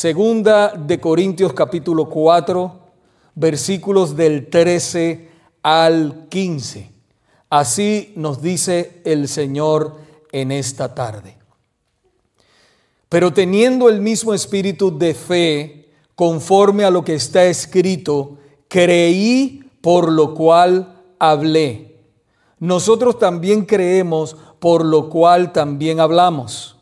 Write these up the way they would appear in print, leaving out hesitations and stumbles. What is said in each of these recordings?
Segunda de Corintios capítulo 4, versículos del 13 al 15. Así nos dice el Señor en esta tarde. Pero teniendo el mismo espíritu de fe, conforme a lo que está escrito, creí, por lo cual hablé. Nosotros también creemos, por lo cual también hablamos,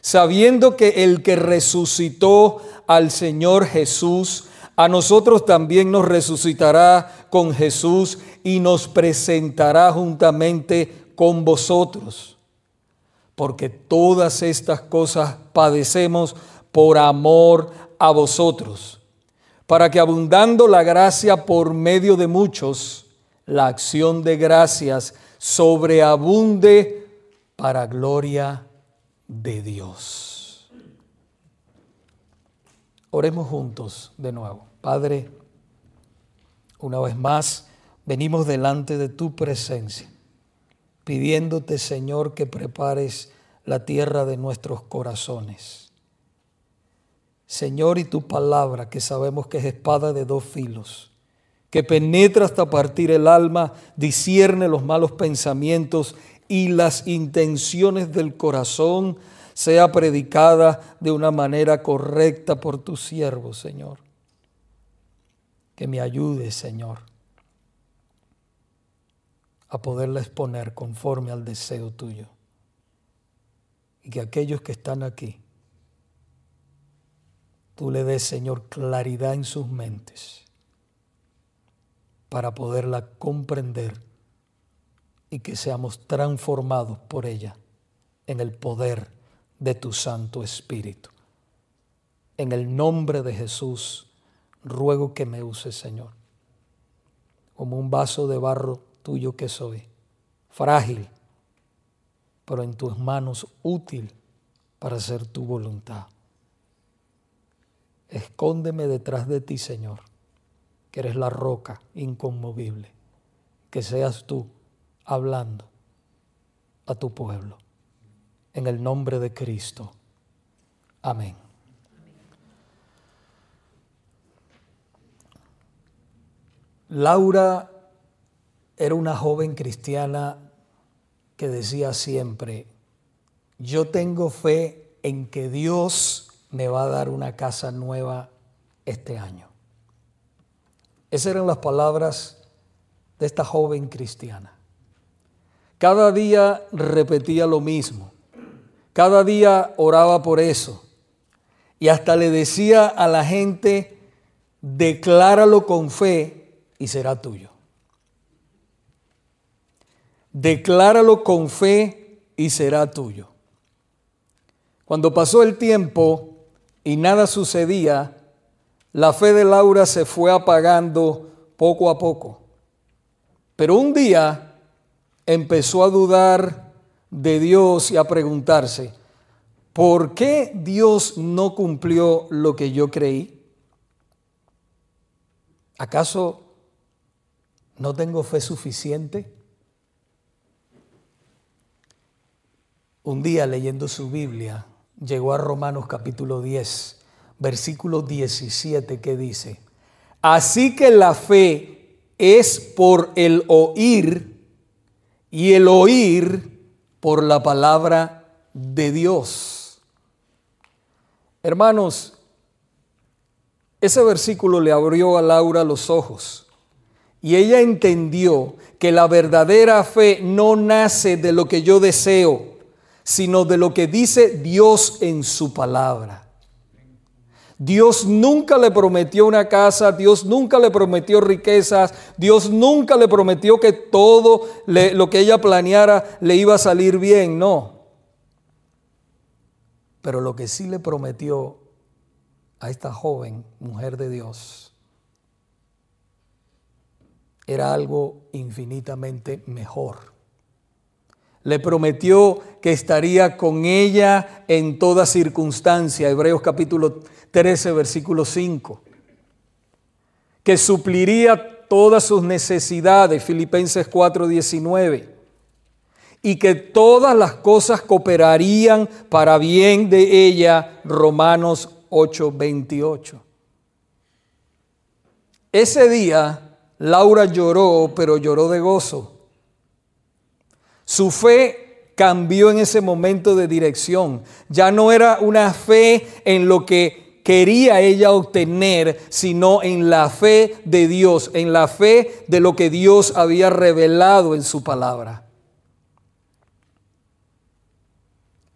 sabiendo que el que resucitó al Señor Jesús, a nosotros también nos resucitará con Jesús y nos presentará juntamente con vosotros. Porque todas estas cosas padecemos por amor a vosotros, para que abundando la gracia por medio de muchos, la acción de gracias sobreabunde para gloria de Dios. Oremos juntos de nuevo. Padre, una vez más venimos delante de tu presencia, pidiéndote, Señor, que prepares la tierra de nuestros corazones. Señor, y tu palabra, que sabemos que es espada de dos filos, que penetra hasta partir el alma, discierne los malos pensamientos y las intenciones del corazón, sea predicada de una manera correcta por tu siervo, Señor. Que me ayude, Señor, a poderla exponer conforme al deseo tuyo. Y que aquellos que están aquí, tú le des, Señor, claridad en sus mentes para poderla comprender y que seamos transformados por ella en el poder de tu Santo Espíritu. En el nombre de Jesús, ruego que me uses, Señor, como un vaso de barro tuyo que soy, frágil, pero en tus manos útil para hacer tu voluntad. Escóndeme detrás de ti, Señor, que eres la roca inconmovible. Que seas tú hablando a tu pueblo. En el nombre de Cristo. Amén. Laura era una joven cristiana que decía siempre: yo tengo fe en que Dios me va a dar una casa nueva este año. Esas eran las palabras de esta joven cristiana. Cada día repetía lo mismo. Cada día oraba por eso. Y hasta le decía a la gente: decláralo con fe y será tuyo. Decláralo con fe y será tuyo. Cuando pasó el tiempo y nada sucedía, la fe de Laura se fue apagando poco a poco. Pero un día empezó a dudar de Dios y a preguntarse: ¿por qué Dios no cumplió lo que yo creí? ¿Acaso no tengo fe suficiente? Un día, leyendo su Biblia, llegó a Romanos capítulo 10, versículo 17, que dice: así que la fe es por el oír, y el oír por la palabra de Dios. Hermanos, ese versículo le abrió a Laura los ojos y ella entendió que la verdadera fe no nace de lo que yo deseo, sino de lo que dice Dios en su palabra. Dios nunca le prometió una casa, Dios nunca le prometió riquezas, Dios nunca le prometió que todo lo que ella planeara le iba a salir bien, no. Pero lo que sí le prometió a esta joven mujer de Dios era algo infinitamente mejor. Le prometió que estaría con ella en toda circunstancia, Hebreos capítulo 13, versículo 5. Que supliría todas sus necesidades, Filipenses 4, 19. Y que todas las cosas cooperarían para bien de ella, Romanos 8:28. Ese día Laura lloró, pero lloró de gozo. Su fe cambió en ese momento de dirección. Ya no era una fe en lo que quería ella obtener, sino en la fe de Dios, en la fe de lo que Dios había revelado en su palabra.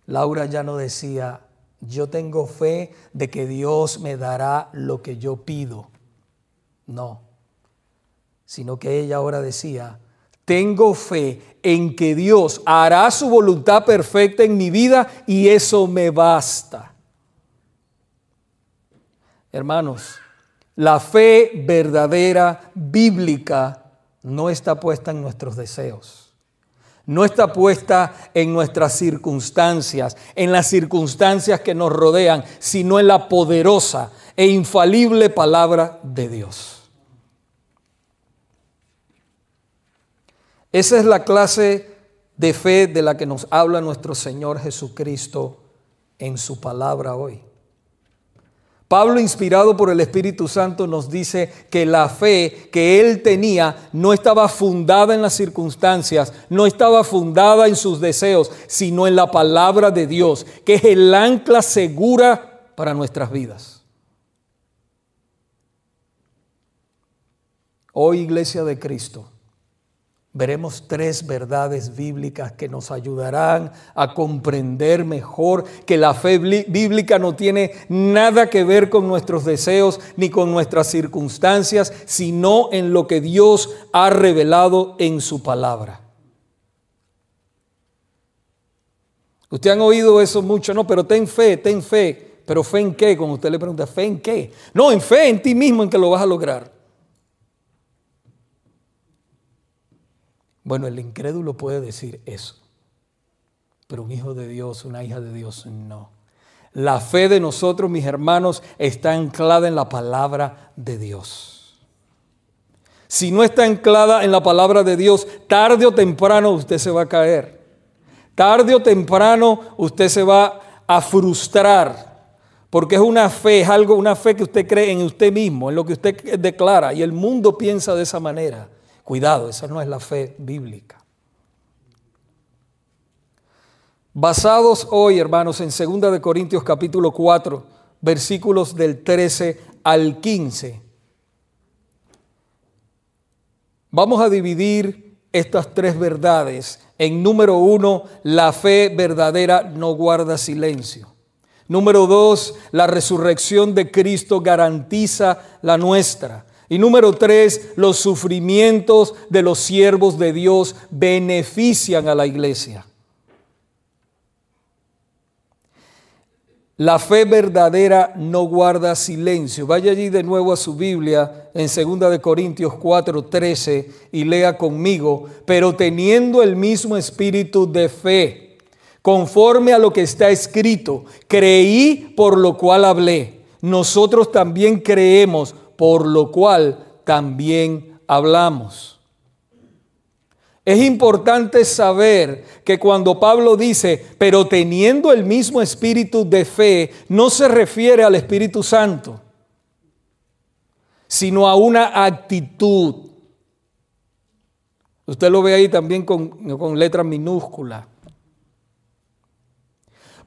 Laura ya no decía, yo tengo fe de que Dios me dará lo que yo pido. No, sino que ella ahora decía, tengo fe en que Dios hará su voluntad perfecta en mi vida y eso me basta. Hermanos, la fe verdadera, bíblica, no está puesta en nuestros deseos. No está puesta en nuestras circunstancias, en las circunstancias que nos rodean, sino en la poderosa e infalible palabra de Dios. Esa es la clase de fe de la que nos habla nuestro Señor Jesucristo en su palabra hoy. Pablo, inspirado por el Espíritu Santo, nos dice que la fe que él tenía no estaba fundada en las circunstancias, no estaba fundada en sus deseos, sino en la palabra de Dios, que es el ancla segura para nuestras vidas. Hoy, Iglesia de Cristo, veremos 3 verdades bíblicas que nos ayudarán a comprender mejor que la fe bíblica no tiene nada que ver con nuestros deseos ni con nuestras circunstancias, sino en lo que Dios ha revelado en su palabra. Ustedes han oído eso mucho, no, pero ten fe, ten fe. ¿Pero fe en qué? Cuando usted le pregunta, ¿fe en qué? No, en fe en ti mismo en que lo vas a lograr. Bueno, el incrédulo puede decir eso, pero un hijo de Dios, una hija de Dios, no. La fe de nosotros, mis hermanos, está anclada en la palabra de Dios. Si no está anclada en la palabra de Dios, tarde o temprano usted se va a caer. Tarde o temprano usted se va a frustrar, porque es una fe, es algo, una fe que usted cree en usted mismo, en lo que usted declara, y el mundo piensa de esa manera. Cuidado, esa no es la fe bíblica. Basados hoy, hermanos, en 2 Corintios capítulo 4, versículos del 13 al 15. Vamos a dividir estas 3 verdades en número 1, la fe verdadera no guarda silencio. Número 2, la resurrección de Cristo garantiza la nuestra. Y número 3, los sufrimientos de los siervos de Dios benefician a la iglesia. La fe verdadera no guarda silencio. Vaya allí de nuevo a su Biblia en 2 Corintios 4:13 y lea conmigo. Pero teniendo el mismo espíritu de fe, conforme a lo que está escrito, creí por lo cual hablé. Nosotros también creemos, por lo cual también hablamos. Es importante saber que cuando Pablo dice, pero teniendo el mismo espíritu de fe, no se refiere al Espíritu Santo, sino a una actitud. Usted lo ve ahí también con letra minúscula.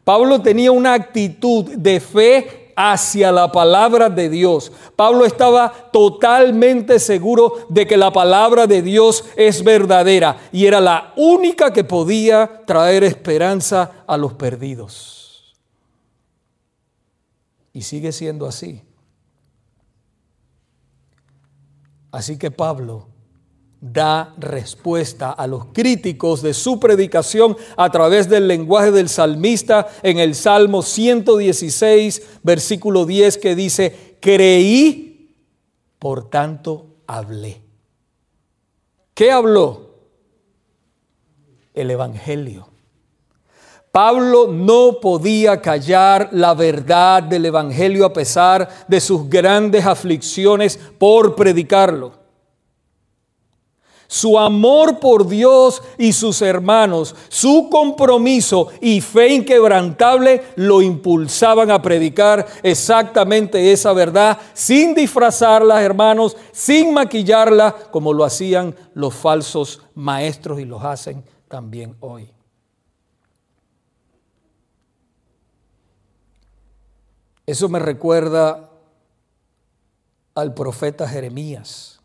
Pablo tenía una actitud de fe hacia la palabra de Dios. Pablo estaba totalmente seguro de que la palabra de Dios es verdadera y era la única que podía traer esperanza a los perdidos. Y sigue siendo así. Así que Pablo da respuesta a los críticos de su predicación a través del lenguaje del salmista en el Salmo 116, versículo 10, que dice, creí, por tanto hablé. ¿Qué habló? El Evangelio. Pablo no podía callar la verdad del Evangelio a pesar de sus grandes aflicciones por predicarlo. Su amor por Dios y sus hermanos, su compromiso y fe inquebrantable lo impulsaban a predicar exactamente esa verdad, sin disfrazarla, hermanos, sin maquillarla, como lo hacían los falsos maestros y los hacen también hoy. Eso me recuerda al profeta Jeremías,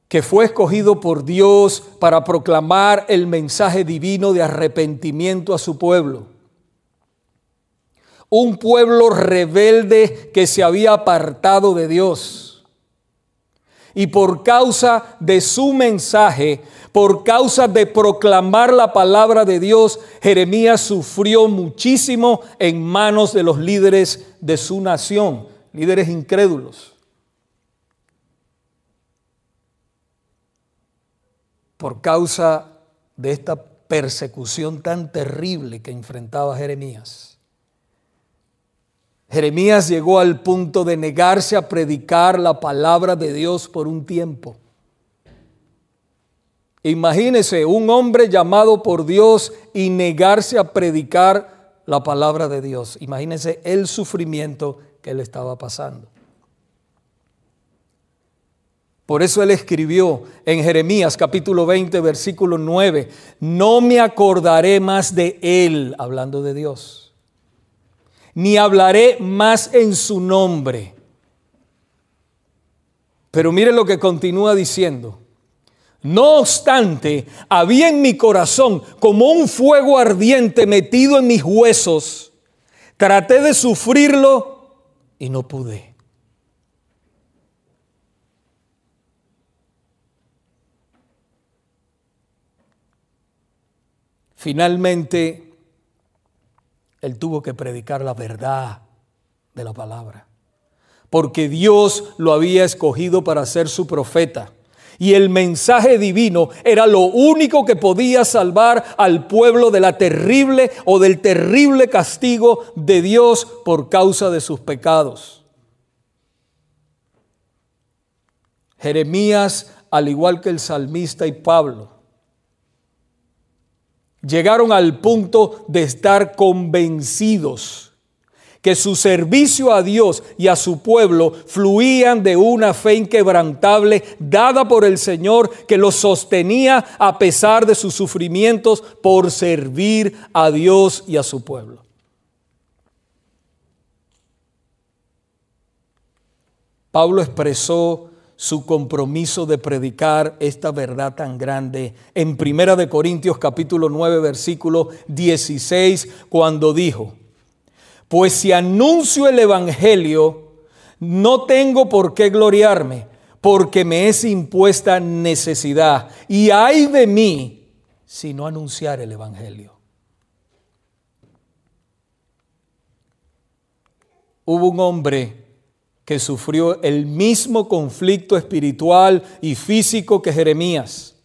que fue escogido por Dios para proclamar el mensaje divino de arrepentimiento a su pueblo. Un pueblo rebelde que se había apartado de Dios. Y por causa de su mensaje, por causa de proclamar la palabra de Dios, Jeremías sufrió muchísimo en manos de los líderes de su nación, líderes incrédulos. Por causa de esta persecución tan terrible que enfrentaba Jeremías. Jeremías llegó al punto de negarse a predicar la palabra de Dios por un tiempo. Imagínese un hombre llamado por Dios y negarse a predicar la palabra de Dios. Imagínese el sufrimiento que él estaba pasando. Por eso él escribió en Jeremías capítulo 20, versículo 9, no me acordaré más de él, hablando de Dios, ni hablaré más en su nombre. Pero mire lo que continúa diciendo. No obstante, había en mi corazón como un fuego ardiente metido en mis huesos. Traté de sufrirlo y no pude. Finalmente, él tuvo que predicar la verdad de la palabra, porque Dios lo había escogido para ser su profeta. Y el mensaje divino era lo único que podía salvar al pueblo de la terrible o del terrible castigo de Dios por causa de sus pecados. Jeremías, al igual que el salmista y Pablo, llegaron al punto de estar convencidos que su servicio a Dios y a su pueblo fluían de una fe inquebrantable dada por el Señor, que los sostenía a pesar de sus sufrimientos por servir a Dios y a su pueblo. Pablo expresó su compromiso de predicar esta verdad tan grande en 1 Corintios capítulo 9 versículo 16, cuando dijo: pues si anuncio el evangelio, no tengo por qué gloriarme, porque me es impuesta necesidad, y ay de mí si no anunciar el evangelio. Hubo un hombre que sufrió el mismo conflicto espiritual y físico que Jeremías,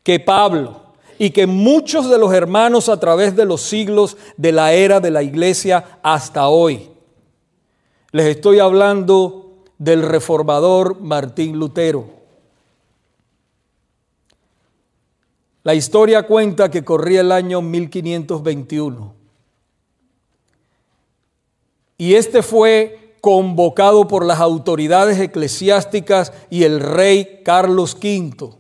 que Pablo y que muchos de los hermanos a través de los siglos de la era de la iglesia hasta hoy. Les estoy hablando del reformador Martín Lutero. La historia cuenta que corría el año 1521 y este fue convocado por las autoridades eclesiásticas y el rey Carlos V.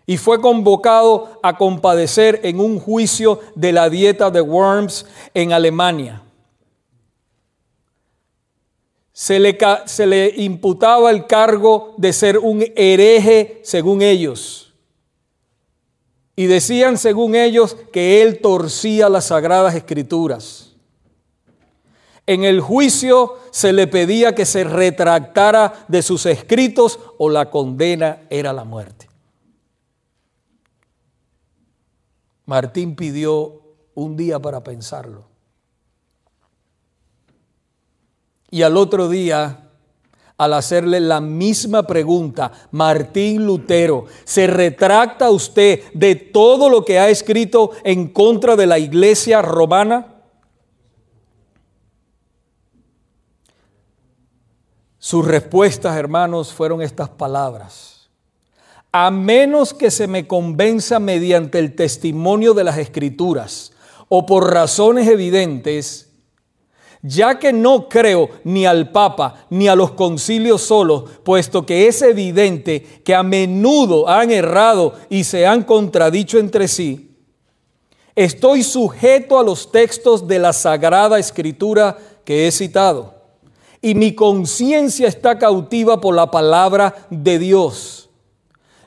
Y fue convocado a compadecer en un juicio de la dieta de Worms en Alemania. Se le imputaba el cargo de ser un hereje según ellos. Y decían según ellos que él torcía las sagradas escrituras. En el juicio se le pedía que se retractara de sus escritos o la condena era la muerte. Martín pidió un día para pensarlo. Y al otro día, al hacerle la misma pregunta, Martín Lutero, ¿se retracta usted de todo lo que ha escrito en contra de la iglesia romana? Sus respuestas, hermanos, fueron estas palabras: a menos que se me convenza mediante el testimonio de las Escrituras o por razones evidentes, ya que no creo ni al Papa ni a los concilios solos, puesto que es evidente que a menudo han errado y se han contradicho entre sí, estoy sujeto a los textos de la Sagrada Escritura que he citado, y mi conciencia está cautiva por la palabra de Dios.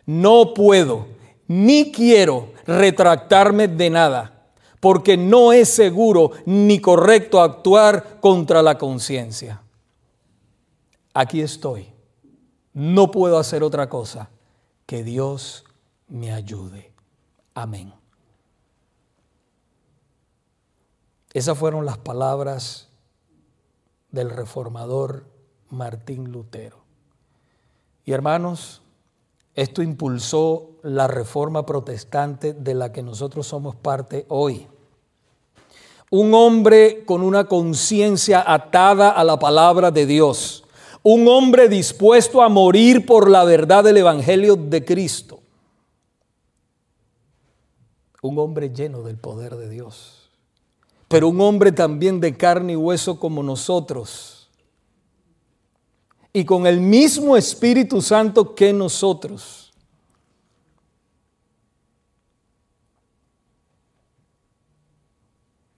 No puedo ni quiero retractarme de nada, porque no es seguro ni correcto actuar contra la conciencia. Aquí estoy. No puedo hacer otra cosa. Que Dios me ayude. Amén. Esas fueron las palabras del reformador Martín Lutero. Y hermanos, esto impulsó la reforma protestante de la que nosotros somos parte hoy. Un hombre con una conciencia atada a la palabra de Dios. Un hombre dispuesto a morir por la verdad del Evangelio de Cristo. Un hombre lleno del poder de Dios. Pero un hombre también de carne y hueso como nosotros. Y con el mismo Espíritu Santo que nosotros.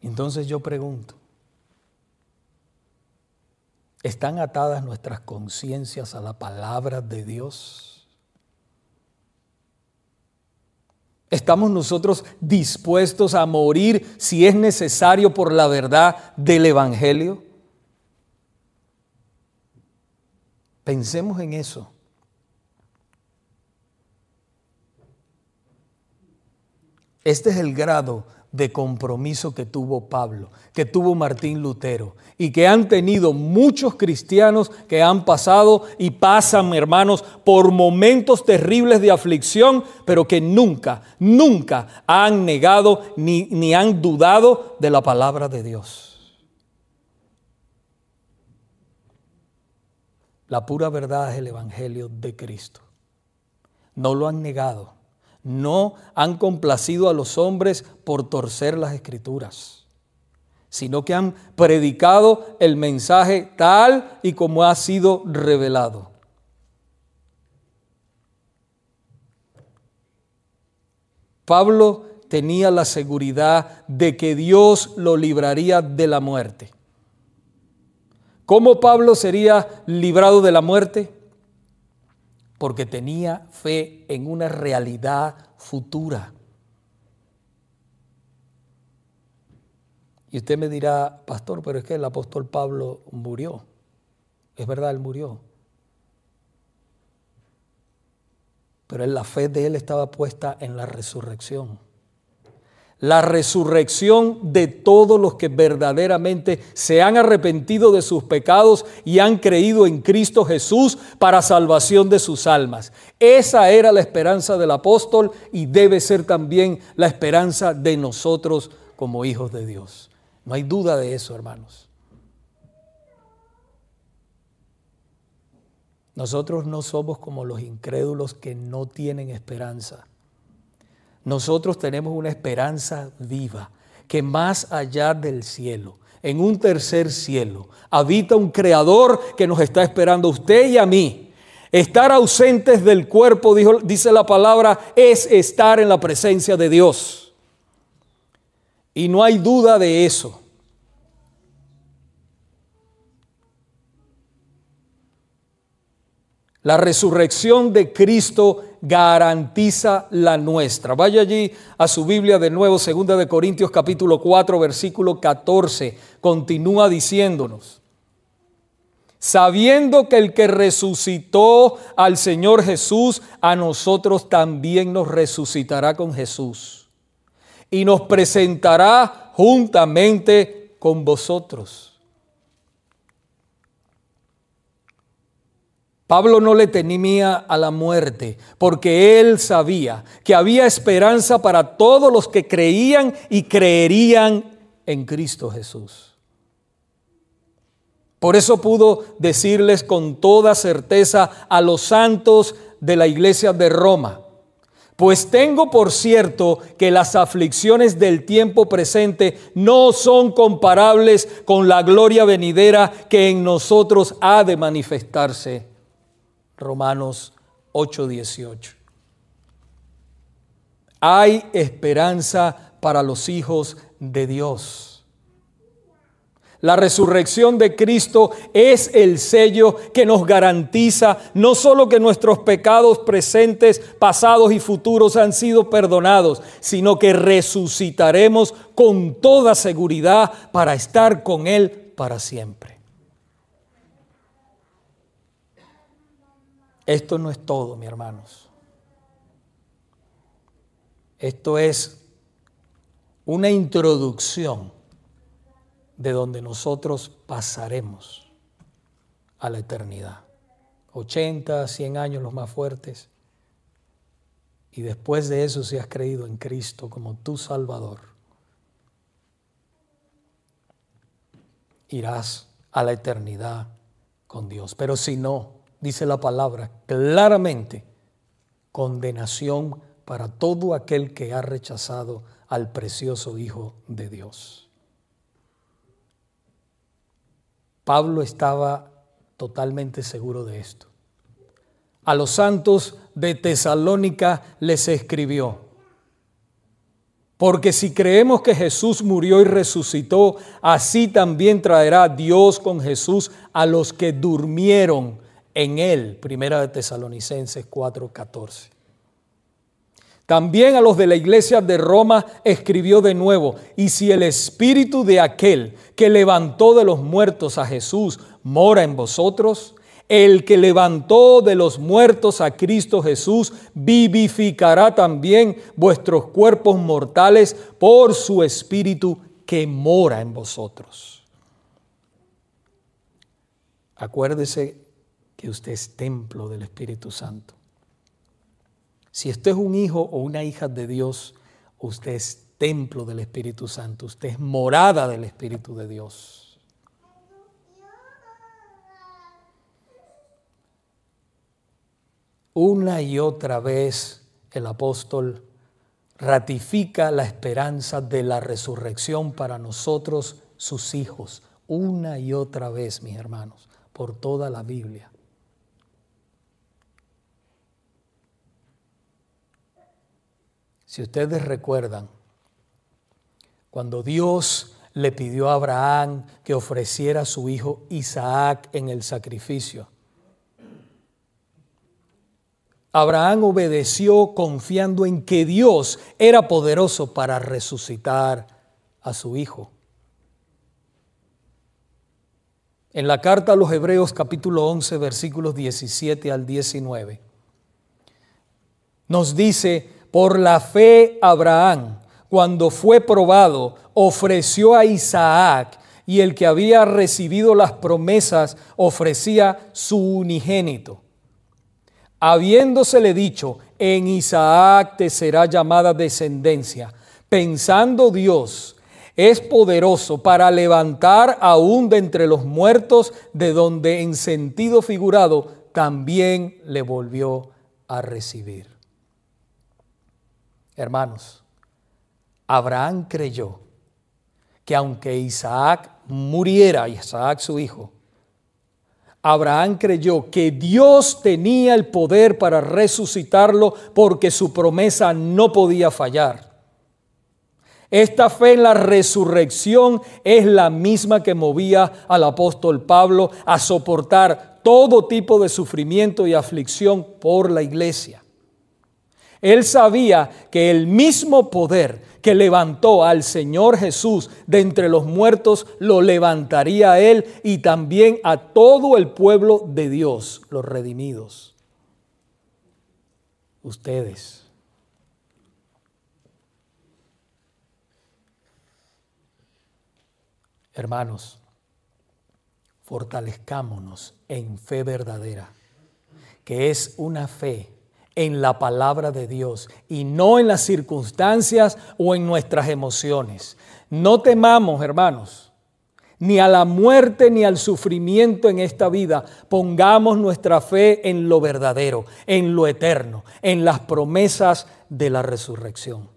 Entonces yo pregunto, ¿están atadas nuestras conciencias a la palabra de Dios? ¿Estamos nosotros dispuestos a morir si es necesario por la verdad del Evangelio? Pensemos en eso. Este es el grado de compromiso que tuvo Pablo, que tuvo Martín Lutero y que han tenido muchos cristianos que han pasado y pasan, hermanos, por momentos terribles de aflicción, pero que nunca han negado ni han dudado de la palabra de Dios. La pura verdad es el Evangelio de Cristo. No lo han negado. No han complacido a los hombres por torcer las Escrituras, sino que han predicado el mensaje tal y como ha sido revelado. Pablo tenía la seguridad de que Dios lo libraría de la muerte. ¿Cómo Pablo sería librado de la muerte? Porque tenía fe en una realidad futura. Y usted me dirá, pastor, pero es que el apóstol Pablo murió. Es verdad, él murió. Pero la fe de él estaba puesta en la resurrección. La resurrección de todos los que verdaderamente se han arrepentido de sus pecados y han creído en Cristo Jesús para salvación de sus almas. Esa era la esperanza del apóstol y debe ser también la esperanza de nosotros como hijos de Dios. No hay duda de eso, hermanos. Nosotros no somos como los incrédulos que no tienen esperanza. Nosotros tenemos una esperanza viva, que más allá del cielo, en un tercer cielo, habita un Creador que nos está esperando a usted y a mí. Estar ausentes del cuerpo, dice la palabra, es estar en la presencia de Dios. Y no hay duda de eso. La resurrección de Cristo garantiza la nuestra. Vaya allí a su Biblia de nuevo, 2 de Corintios capítulo 4, versículo 14. Continúa diciéndonos: sabiendo que el que resucitó al Señor Jesús, a nosotros también nos resucitará con Jesús y nos presentará juntamente con vosotros. Pablo no le temía a la muerte porque él sabía que había esperanza para todos los que creían y creerían en Cristo Jesús. Por eso pudo decirles con toda certeza a los santos de la iglesia de Roma: pues tengo por cierto que las aflicciones del tiempo presente no son comparables con la gloria venidera que en nosotros ha de manifestarse. Romanos 8:18. Hay esperanza para los hijos de Dios. La resurrección de Cristo es el sello que nos garantiza no solo que nuestros pecados presentes, pasados y futuros han sido perdonados, sino que resucitaremos con toda seguridad para estar con Él para siempre. Esto no es todo, mis hermanos. Esto es una introducción de donde nosotros pasaremos a la eternidad. 80, 100 años los más fuertes. Y después de eso, si has creído en Cristo como tu Salvador, irás a la eternidad con Dios. Pero si no, dice la palabra claramente, condenación para todo aquel que ha rechazado al precioso Hijo de Dios. Pablo estaba totalmente seguro de esto. A los santos de Tesalónica les escribió: porque si creemos que Jesús murió y resucitó, así también traerá Dios con Jesús a los que durmieron en él. Primera de Tesalonicenses 4:14. También a los de la iglesia de Roma escribió de nuevo: y si el espíritu de aquel que levantó de los muertos a Jesús mora en vosotros, el que levantó de los muertos a Cristo Jesús vivificará también vuestros cuerpos mortales por su espíritu que mora en vosotros. Acuérdese que usted es templo del Espíritu Santo. Si usted es un hijo o una hija de Dios, usted es templo del Espíritu Santo. Usted es morada del Espíritu de Dios. Una y otra vez el apóstol ratifica la esperanza de la resurrección para nosotros, sus hijos. Una y otra vez, mis hermanos, por toda la Biblia. Si ustedes recuerdan, cuando Dios le pidió a Abraham que ofreciera a su hijo Isaac en el sacrificio, Abraham obedeció confiando en que Dios era poderoso para resucitar a su hijo. En la carta a los Hebreos capítulo 11 versículos 17 al 19 nos dice: por la fe Abraham, cuando fue probado, ofreció a Isaac, y el que había recibido las promesas ofrecía su unigénito, habiéndosele dicho: en Isaac te será llamada descendencia, pensando Dios es poderoso para levantar aún de entre los muertos, de donde en sentido figurado también le volvió a recibir. Hermanos, Abraham creyó que aunque Isaac muriera, Isaac su hijo, Abraham creyó que Dios tenía el poder para resucitarlo porque su promesa no podía fallar. Esta fe en la resurrección es la misma que movía al apóstol Pablo a soportar todo tipo de sufrimiento y aflicción por la iglesia. Él sabía que el mismo poder que levantó al Señor Jesús de entre los muertos lo levantaría a él y también a todo el pueblo de Dios, los redimidos. Ustedes. Hermanos, fortalezcámonos en fe verdadera, que es una fe en la palabra de Dios y no en las circunstancias o en nuestras emociones. No temamos, hermanos. ni a la muerte, ni al sufrimiento en esta vida. Pongamos nuestra fe en lo verdadero, en lo eterno, en las promesas de la resurrección.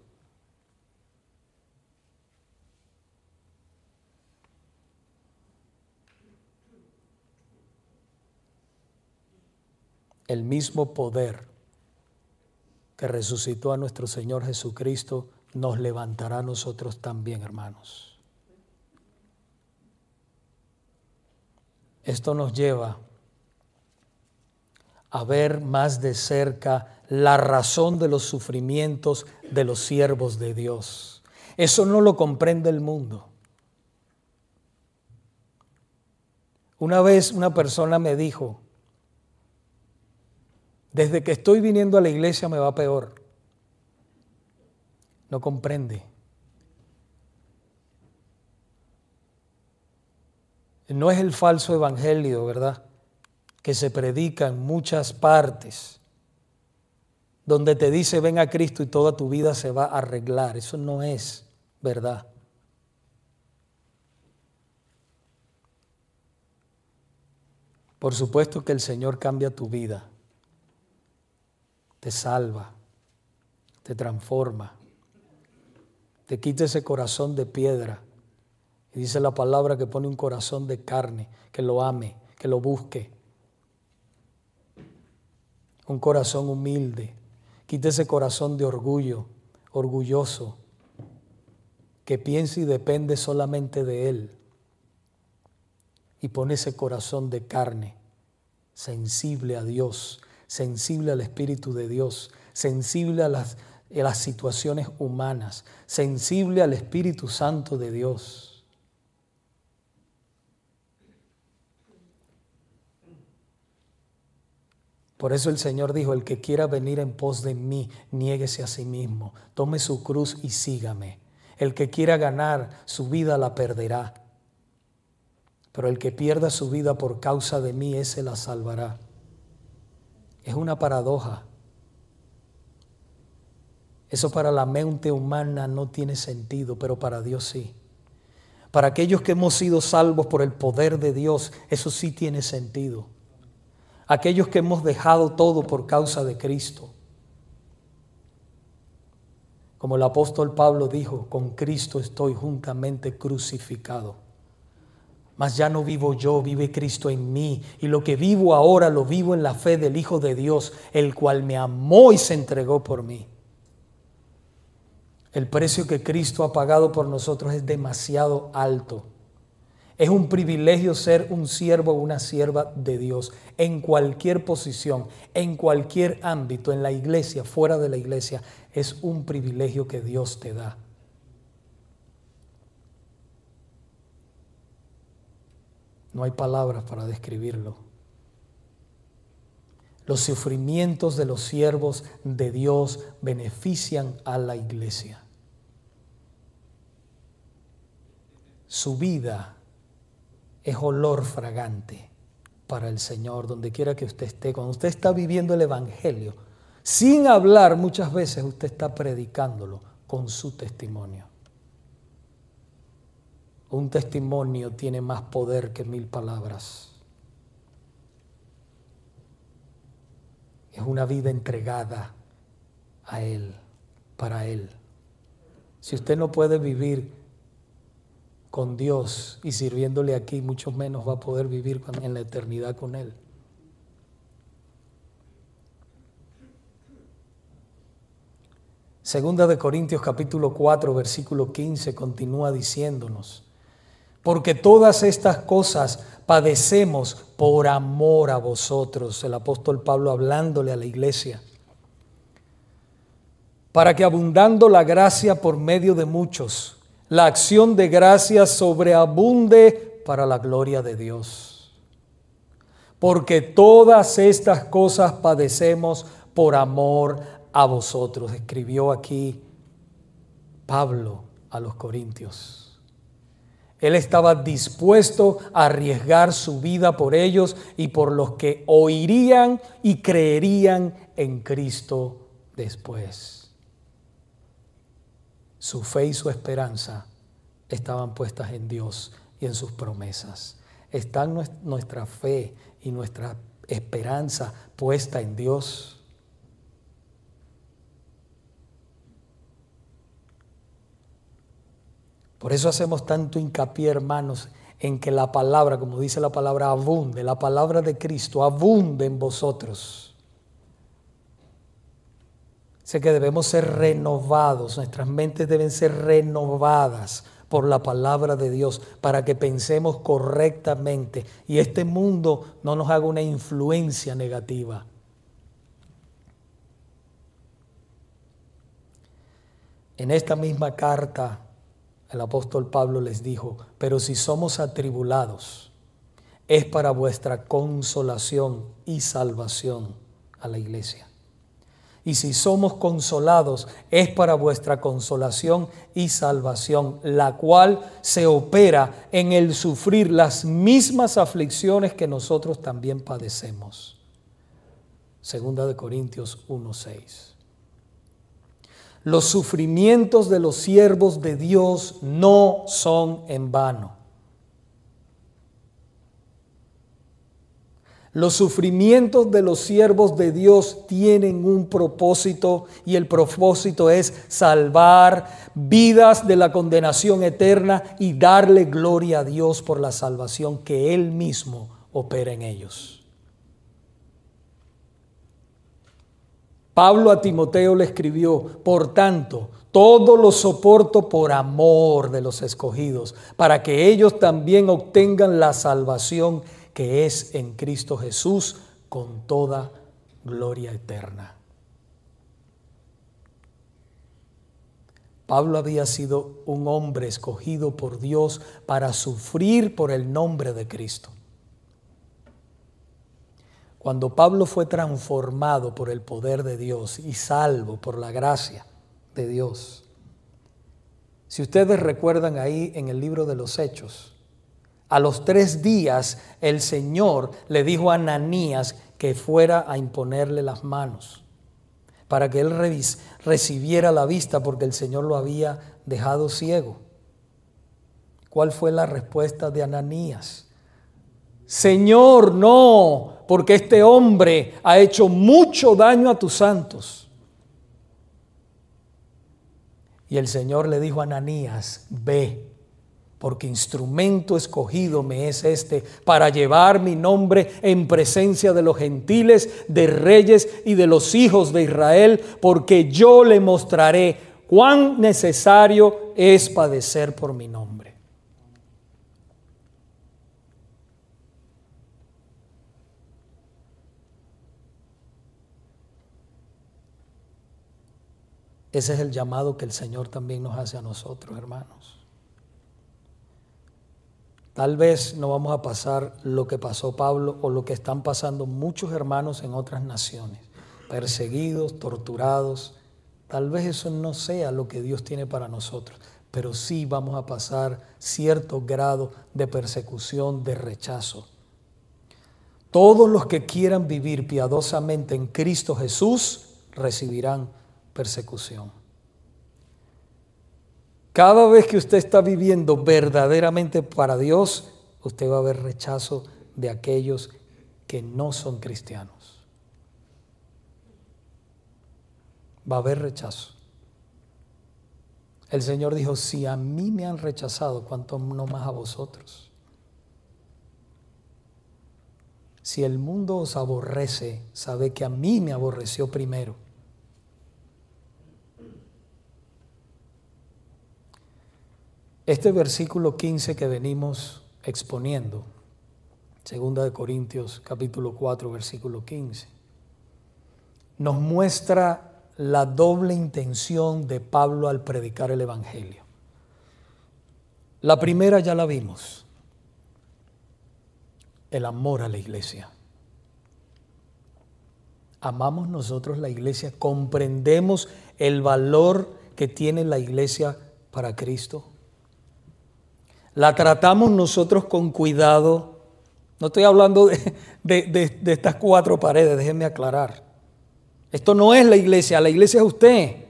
El mismo poder que resucitó a nuestro Señor Jesucristo nos levantará a nosotros también, hermanos. Esto nos lleva a ver más de cerca la razón de los sufrimientos de los siervos de Dios. Eso no lo comprende el mundo. Una vez una persona me dijo: desde que estoy viniendo a la iglesia me va peor. No comprende. No es el falso evangelio, ¿verdad?, que se predica en muchas partes, donde te dice ven a Cristo y toda tu vida se va a arreglar. Eso no es verdad. Por supuesto que el Señor cambia tu vida, te salva, te transforma, te quita ese corazón de piedra. Y dice la palabra que pone un corazón de carne, que lo ame, que lo busque. Un corazón humilde. Quita ese corazón de orgullo, orgulloso, que piensa y depende solamente de Él. Y pone ese corazón de carne, sensible a Dios, sensible al Espíritu de Dios, sensible a las situaciones humanas, sensible al Espíritu Santo de Dios. Por eso el Señor dijo: el que quiera venir en pos de mí, niéguese a sí mismo, tome su cruz y sígame. El que quiera ganar su vida la perderá, pero el que pierda su vida por causa de mí, ese la salvará. Es una paradoja. Eso para la mente humana no tiene sentido, pero para Dios sí. Para aquellos que hemos sido salvos por el poder de Dios, eso sí tiene sentido. Aquellos que hemos dejado todo por causa de Cristo. Como el apóstol Pablo dijo: con Cristo estoy juntamente crucificado. Mas ya no vivo yo, vive Cristo en mí. Y lo que vivo ahora lo vivo en la fe del Hijo de Dios, el cual me amó y se entregó por mí. El precio que Cristo ha pagado por nosotros es demasiado alto. Es un privilegio ser un siervo o una sierva de Dios en cualquier posición, en cualquier ámbito, en la iglesia, fuera de la iglesia. Es un privilegio que Dios te da. No hay palabras para describirlo. Los sufrimientos de los siervos de Dios benefician a la iglesia. Su vida es olor fragante para el Señor, donde quiera que usted esté. Cuando usted está viviendo el Evangelio, sin hablar, muchas veces usted está predicándolo con su testimonio. Un testimonio tiene más poder que 1000 palabras. Es una vida entregada a Él, para Él. Si usted no puede vivir con Dios y sirviéndole aquí, mucho menos va a poder vivir en la eternidad con Él. Segunda de Corintios capítulo 4 versículo 15 continúa diciéndonos: porque todas estas cosas padecemos por amor a vosotros. El apóstol Pablo hablándole a la iglesia. Para que abundando la gracia por medio de muchos, la acción de gracias sobreabunde para la gloria de Dios. Porque todas estas cosas padecemos por amor a vosotros. Escribió aquí Pablo a los Corintios. Él estaba dispuesto a arriesgar su vida por ellos y por los que oirían y creerían en Cristo después. Su fe y su esperanza estaban puestas en Dios y en sus promesas. ¿Está nuestra fe y nuestra esperanza puesta en Dios? Por eso hacemos tanto hincapié, hermanos, en que la palabra, como dice la palabra, abunde, la palabra de Cristo abunde en vosotros. Sé que debemos ser renovados, nuestras mentes deben ser renovadas por la palabra de Dios para que pensemos correctamente y este mundo no nos haga una influencia negativa. En esta misma carta, el apóstol Pablo les dijo: pero si somos atribulados, es para vuestra consolación y salvación, a la iglesia. Y si somos consolados, es para vuestra consolación y salvación, la cual se opera en el sufrir las mismas aflicciones que nosotros también padecemos. Segunda de Corintios 1:6. Los sufrimientos de los siervos de Dios no son en vano. Los sufrimientos de los siervos de Dios tienen un propósito y el propósito es salvar vidas de la condenación eterna y darle gloria a Dios por la salvación que Él mismo opera en ellos. Pablo a Timoteo le escribió: por tanto, todo lo soporto por amor de los escogidos, para que ellos también obtengan la salvación que es en Cristo Jesús, con toda gloria eterna. Pablo había sido un hombre escogido por Dios para sufrir por el nombre de Cristo. Cuando Pablo fue transformado por el poder de Dios y salvo por la gracia de Dios, si ustedes recuerdan ahí en el libro de los Hechos, a los 3 días el Señor le dijo a Ananías que fuera a imponerle las manos para que él recibiera la vista, porque el Señor lo había dejado ciego. ¿Cuál fue la respuesta de Ananías? Señor, no, porque este hombre ha hecho mucho daño a tus santos. Y el Señor le dijo a Ananías: ve, porque instrumento escogido me es este para llevar mi nombre en presencia de los gentiles, de reyes y de los hijos de Israel, porque yo le mostraré cuán necesario es padecer por mi nombre. Ese es el llamado que el Señor también nos hace a nosotros, hermanos. Tal vez no vamos a pasar lo que pasó Pablo o lo que están pasando muchos hermanos en otras naciones, perseguidos, torturados. Tal vez eso no sea lo que Dios tiene para nosotros, pero sí vamos a pasar cierto grado de persecución, de rechazo. Todos los que quieran vivir piadosamente en Cristo Jesús recibirán persecución. Cada vez que usted está viviendo verdaderamente para Dios, usted va a ver rechazo de aquellos que no son cristianos. Va a haber rechazo. El Señor dijo: si a mí me han rechazado, ¿cuánto no más a vosotros? Si el mundo os aborrece, sabe que a mí me aborreció primero. Este versículo 15 que venimos exponiendo, 2 de Corintios capítulo 4, versículo 15, nos muestra la doble intención de Pablo al predicar el Evangelio. La primera ya la vimos: el amor a la iglesia. Amamos nosotros la iglesia, comprendemos el valor que tiene la iglesia para Cristo. La tratamos nosotros con cuidado. No estoy hablando de estas 4 paredes, déjenme aclarar. Esto no es la iglesia es usted.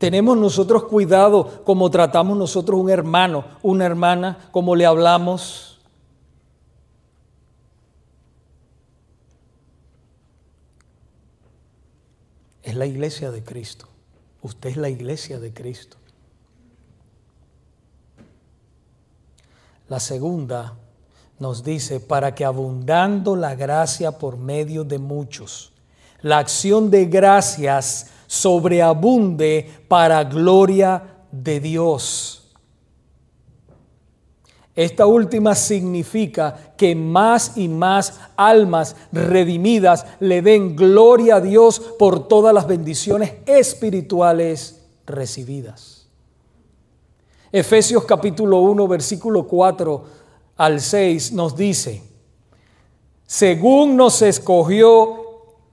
¿Tenemos nosotros cuidado cómo tratamos nosotros un hermano, una hermana, cómo le hablamos? Es la iglesia de Cristo. Usted es la iglesia de Cristo. La segunda nos dice, para que abundando la gracia por medio de muchos, la acción de gracias sobreabunde para gloria de Dios. Esta última significa que más y más almas redimidas le den gloria a Dios por todas las bendiciones espirituales recibidas. Efesios capítulo 1, versículo 4 al 6 nos dice, según nos escogió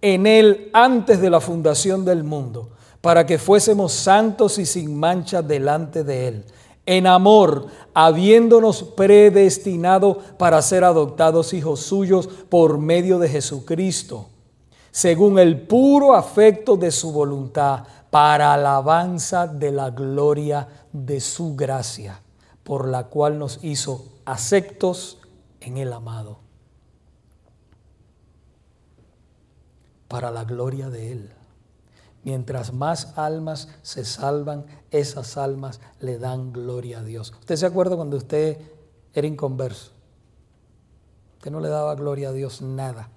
en Él antes de la fundación del mundo, para que fuésemos santos y sin mancha delante de Él, en amor, habiéndonos predestinado para ser adoptados hijos suyos por medio de Jesucristo, según el puro afecto de su voluntad, para alabanza de la gloria de su gracia, por la cual nos hizo aceptos en el amado, para la gloria de Él. Mientras más almas se salvan, esas almas le dan gloria a Dios. ¿Usted se acuerda cuando usted era inconverso? Usted no le daba gloria a Dios nada.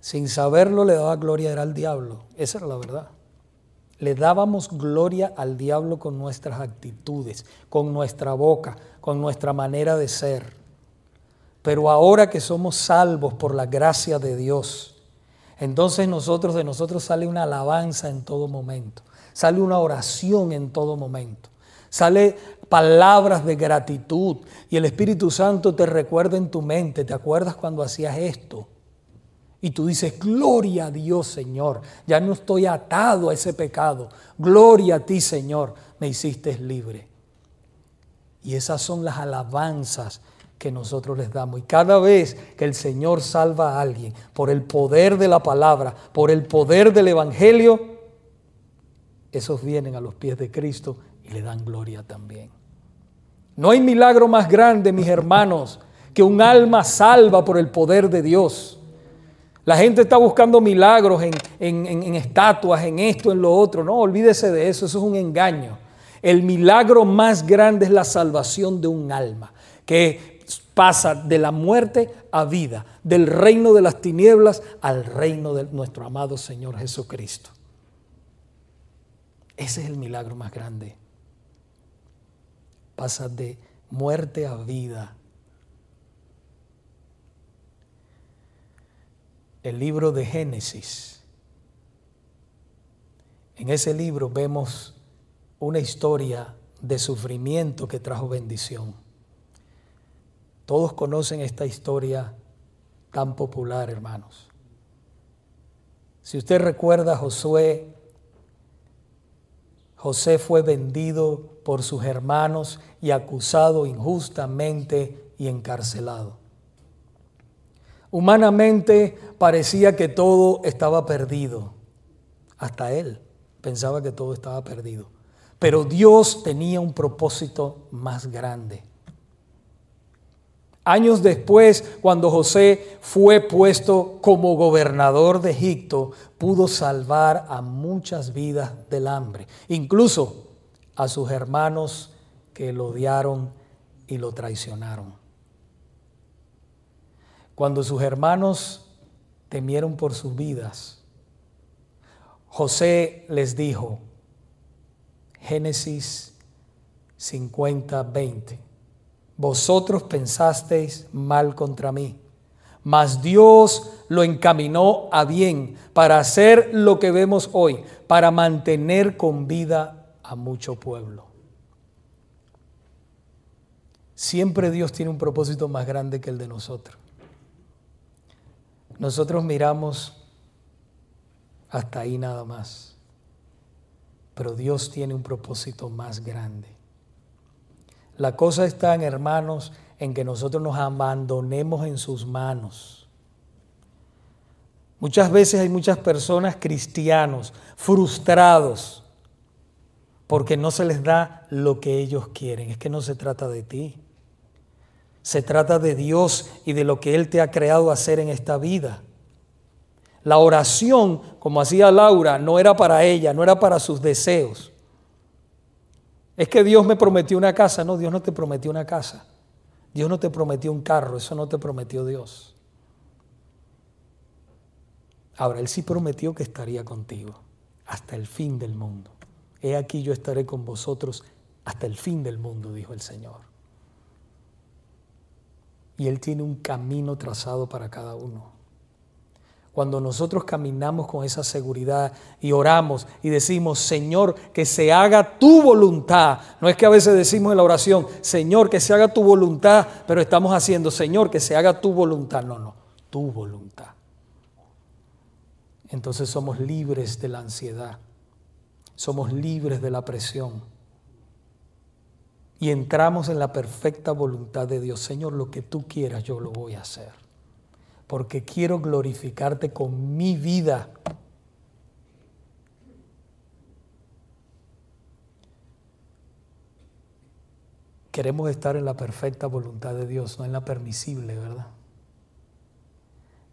Sin saberlo le daba gloria era al diablo. Esa era la verdad. Le dábamos gloria al diablo con nuestras actitudes, con nuestra boca, con nuestra manera de ser. Pero ahora que somos salvos por la gracia de Dios, entonces de nosotros sale una alabanza en todo momento, sale una oración en todo momento, sale palabras de gratitud y el Espíritu Santo te recuerda en tu mente, ¿te acuerdas cuando hacías esto? Y tú dices, gloria a Dios, Señor, ya no estoy atado a ese pecado, gloria a ti, Señor, me hiciste libre. Y esas son las alabanzas que nosotros les damos. Y cada vez que el Señor salva a alguien por el poder de la palabra, por el poder del Evangelio, esos vienen a los pies de Cristo y le dan gloria también. No hay milagro más grande, mis hermanos, que un alma salva por el poder de Dios. La gente está buscando milagros en estatuas, en esto, en lo otro. No, olvídese de eso, eso es un engaño. El milagro más grande es la salvación de un alma, que pasa de la muerte a vida, del reino de las tinieblas al reino de nuestro amado Señor Jesucristo. Ese es el milagro más grande. Pasa de muerte a vida. El libro de Génesis. En ese libro vemos una historia de sufrimiento que trajo bendición. Todos conocen esta historia tan popular, hermanos. Si usted recuerda a José fue vendido por sus hermanos y acusado injustamente y encarcelado. Humanamente parecía que todo estaba perdido. Hasta él pensaba que todo estaba perdido. Pero Dios tenía un propósito más grande. Años después, cuando José fue puesto como gobernador de Egipto, pudo salvar a muchas vidas del hambre, incluso a sus hermanos que lo odiaron y lo traicionaron. Cuando sus hermanos temieron por sus vidas, José les dijo, Génesis 50:20, vosotros pensasteis mal contra mí, mas Dios lo encaminó a bien para hacer lo que vemos hoy, para mantener con vida a mucho pueblo. Siempre Dios tiene un propósito más grande que el de nosotros. Nosotros miramos hasta ahí nada más, pero Dios tiene un propósito más grande. La cosa está, hermanos, en que nosotros nos abandonemos en sus manos. Muchas veces hay muchas personas, cristianos, frustrados porque no se les da lo que ellos quieren. Es que no se trata de ti. Se trata de Dios y de lo que Él te ha creado hacer en esta vida. La oración, como hacía Laura, no era para ella, no era para sus deseos. Es que Dios me prometió una casa. No, Dios no te prometió una casa. Dios no te prometió un carro, eso no te prometió Dios. Ahora, Él sí prometió que estaría contigo hasta el fin del mundo. He aquí yo estaré con vosotros hasta el fin del mundo, dijo el Señor. Y Él tiene un camino trazado para cada uno. Cuando nosotros caminamos con esa seguridad y oramos y decimos, Señor, que se haga tu voluntad. No es que a veces decimos en la oración, Señor, que se haga tu voluntad, pero estamos haciendo, Señor, que se haga tu voluntad. No, tu voluntad. Entonces somos libres de la ansiedad. Somos libres de la presión. Y entramos en la perfecta voluntad de Dios. Señor, lo que tú quieras, yo lo voy a hacer. Porque quiero glorificarte con mi vida. Queremos estar en la perfecta voluntad de Dios, no en la permisible, ¿verdad?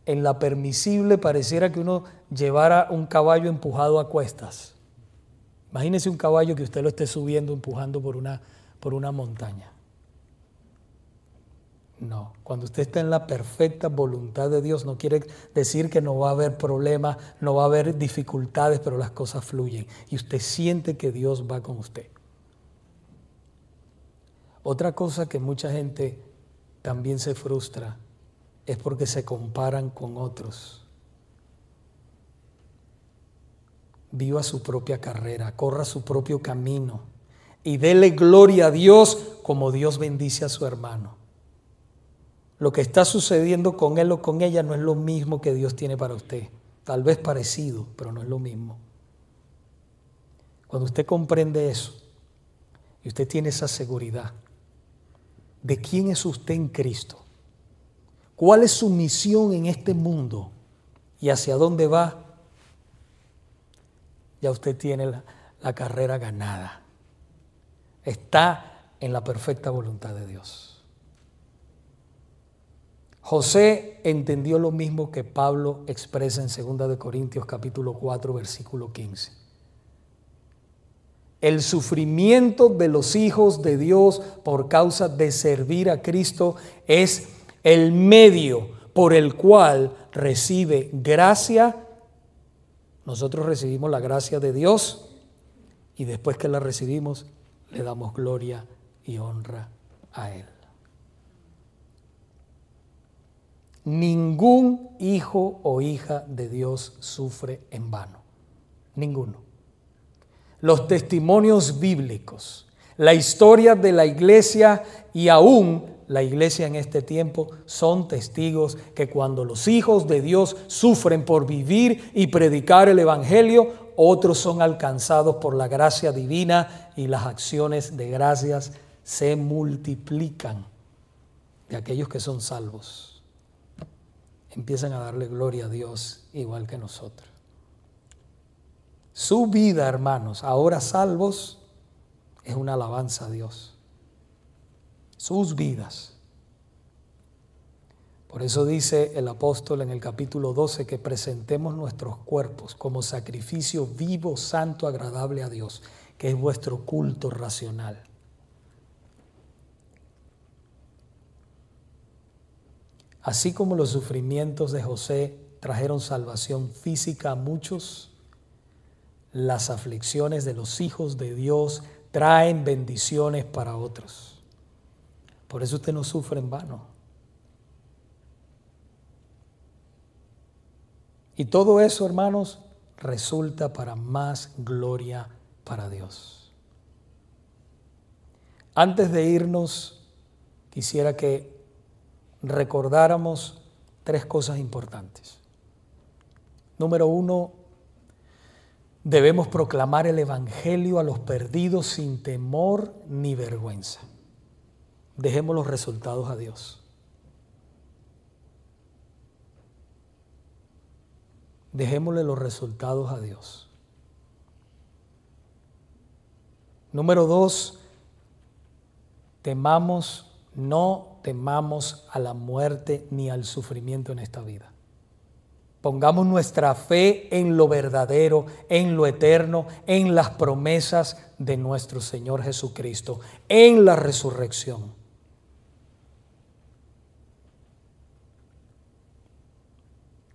En la permisible pareciera que uno llevara un caballo empujado a cuestas. Imagínese un caballo que usted lo esté subiendo, empujando por una montaña. No, cuando usted está en la perfecta voluntad de Dios, no quiere decir que no va a haber problemas, no va a haber dificultades, pero las cosas fluyen y usted siente que Dios va con usted. Otra cosa que mucha gente también se frustra es porque se comparan con otros. Viva su propia carrera, corra su propio camino y dele gloria a Dios como Dios bendice a su hermano. Lo que está sucediendo con él o con ella no es lo mismo que Dios tiene para usted. Tal vez parecido, pero no es lo mismo. Cuando usted comprende eso y usted tiene esa seguridad de quién es usted en Cristo, cuál es su misión en este mundo y hacia dónde va, ya usted tiene la carrera ganada. Está en la perfecta voluntad de Dios. José entendió lo mismo que Pablo expresa en 2 Corintios capítulo 4, versículo 15. El sufrimiento de los hijos de Dios por causa de servir a Cristo es el medio por el cual recibe gracia. Nosotros recibimos la gracia de Dios y después que la recibimos le damos gloria y honra a Él. Ningún hijo o hija de Dios sufre en vano. Ninguno. Los testimonios bíblicos, la historia de la iglesia y aún la iglesia en este tiempo son testigos que cuando los hijos de Dios sufren por vivir y predicar el evangelio, otros son alcanzados por la gracia divina y las acciones de gracias se multiplican de aquellos que son salvos. Empiezan a darle gloria a Dios igual que nosotros. Su vida, hermanos, ahora salvos, es una alabanza a Dios. Sus vidas. Por eso dice el apóstol en el capítulo 12 que presentemos nuestros cuerpos como sacrificio vivo, santo, agradable a Dios, que es vuestro culto racional. Así como los sufrimientos de José trajeron salvación física a muchos, las aflicciones de los hijos de Dios traen bendiciones para otros. Por eso usted no sufre en vano. Y todo eso, hermanos, resulta para más gloria para Dios. Antes de irnos, quisiera que recordáramos 3 cosas importantes. Número 1, debemos proclamar el evangelio a los perdidos sin temor ni vergüenza. Dejemos los resultados a Dios. Dejémosle los resultados a Dios. Número 2, no temamos a la muerte ni al sufrimiento en esta vida. Pongamos nuestra fe en lo verdadero, en lo eterno, en las promesas de nuestro Señor Jesucristo, en la resurrección.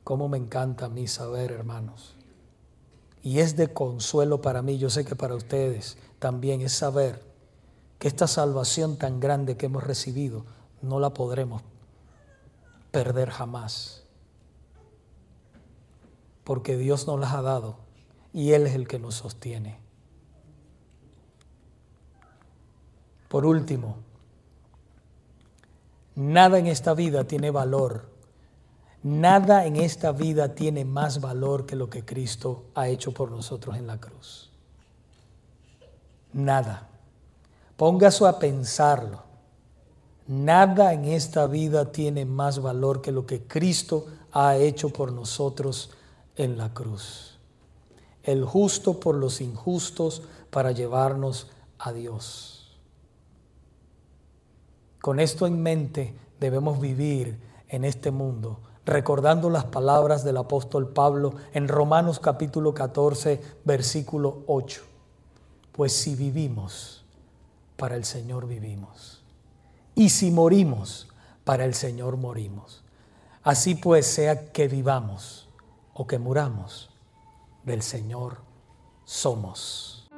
Cómo me encanta a mí saber, hermanos. Y es de consuelo para mí, yo sé que para ustedes también, es saber que esta salvación tan grande que hemos recibido no la podremos perder jamás. Porque Dios nos las ha dado y Él es el que nos sostiene. Por último, nada en esta vida tiene valor. Nada en esta vida tiene más valor que lo que Cristo ha hecho por nosotros en la cruz. Nada. Póngase a pensarlo. Nada en esta vida tiene más valor que lo que Cristo ha hecho por nosotros en la cruz. El justo por los injustos para llevarnos a Dios. Con esto en mente debemos vivir en este mundo, recordando las palabras del apóstol Pablo en Romanos capítulo 14, versículo 8. Pues si vivimos, para el Señor vivimos. Y si morimos, para el Señor morimos. Así pues, sea que vivamos o que muramos, del Señor somos.